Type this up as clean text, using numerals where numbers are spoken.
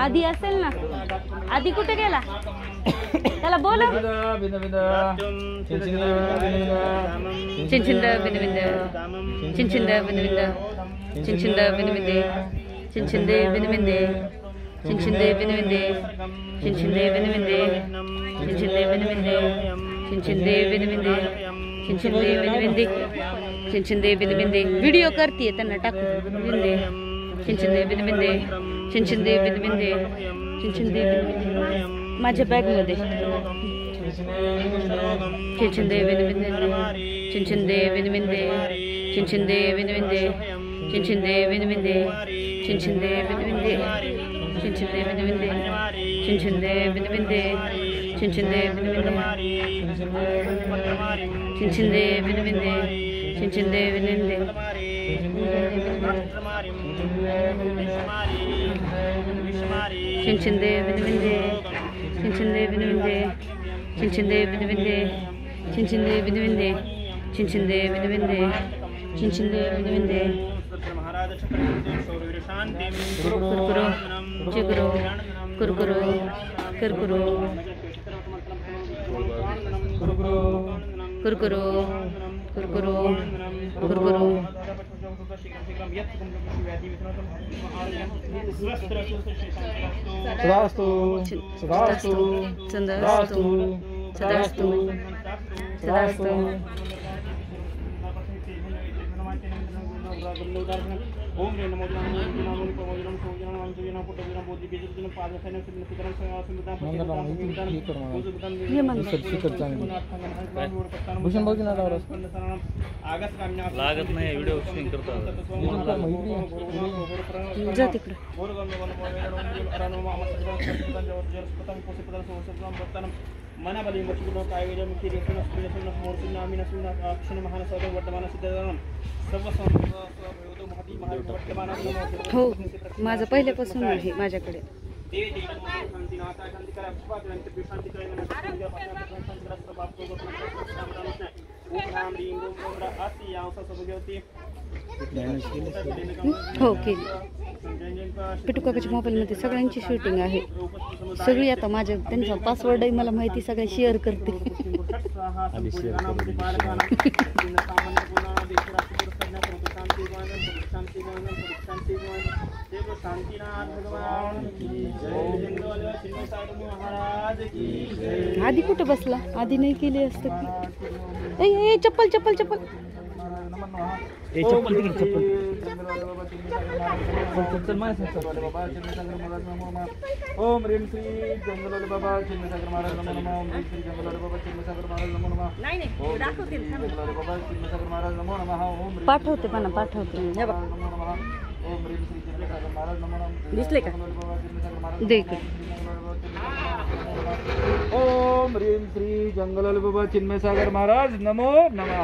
आधी असेल ना, आधी कुठे गेला त्याला बोला. चिंचिंद बिनविंद चिंचिंद बिनविंद चिंचिंद बिनविंदे चिंचिंदे बिनविंदे चिंचिंदे बिनविंदे चिंचिंदे बिनविंदे चिंचिंदे बिनविंदे चिंचिंदे बिनविंदे चिंचिंदे बिनविंदे चिंचिंदे बिनविंदे. व्हिडिओ करतीये त्यांना टाकू बिनविंदे चिंचिंदे बिनविंदे चिंचिंदे बिनविंदे चिंचिंदे बिनविंदे. माझ्या बॅग मध्ये चिंचिंदे बिनविंदे चिंचिंदे बिनविंदे चिंचिंदे बिनविंदे चिंचिंदे बिनविंदे चिंचिंदे बिनविंदे चिंचिंदे बिनविंदे चिंचिंदे बिनविंदे चिंचिंदे बिनविंदे चिंचिंदे बिनविंदे चिंचिंदे बिनविंदे चिंचिंदे बिनविंदे चिंचिंदे बिनविंदे चिंचिंदे बिनविंदे चिंचिंदे बिनविंदे चिंचिंदे बिनविंदे चिंचिंदे बिनविंदे. कुरकुरो चिगुरो कुरकुरो कुरकुरो कुरकुरो कुरकुरो कुरकुरो कुरकुरो. सदास्तु सदास्तु सदास्तु सदास्तु सदास्तु. ओम रे नमो नमो नमो प्रमोदनम सोजनम अंजलिना पुटविना बोधि बीजन पादसैन सिद्धं संवासमिता ये मन भूषण भाऊजी ना आगस कामना लागत नाही. व्हिडिओ शूटिंग करतो जा तिकडे. मनाबली मचुलो कायवेदम किरेतन स्पिरेशन मोर्तिन नामिनसुन अक्षण महानसद वर्तमान सिद्धं सर्व संभवतो महती महावर्तमान. हो, माझं पहिल्यापासून आहे माझ्याकडे. हो केली. पिटू काकाच्या मोबाईलमध्ये सगळ्यांची शूटिंग आहे. सगळी आता माझ्या त्यांचा पासवर्डही मला माहिती, सगळ्या शेअर करते. आधी कुठं बसला? आधी नाही केली असतं की. ए चप्पल चप्पल चप्पल चप्पल चप्पल ओम ह्रीं श्री जंगलवाले बाबा चिन्मयसागर महाराज नमो नमः. ओम ह्रीं श्री जंगलवाले बाबा चिन्मयसागर महाराज नमो नमः. ओम जंगलवाले बाबा चिन्मयसागर महाराज नमो नमः. ओम पाठवते पण पाठवते. नमो नमः. ओम ह्रीं श्री चिन्मयसागर महाराज नमो नमः. दिसले का? दे इकडे. ओम ह्रीं श्री जंगलवाले बाबा चिन्मयसागर महाराज नमो नमः.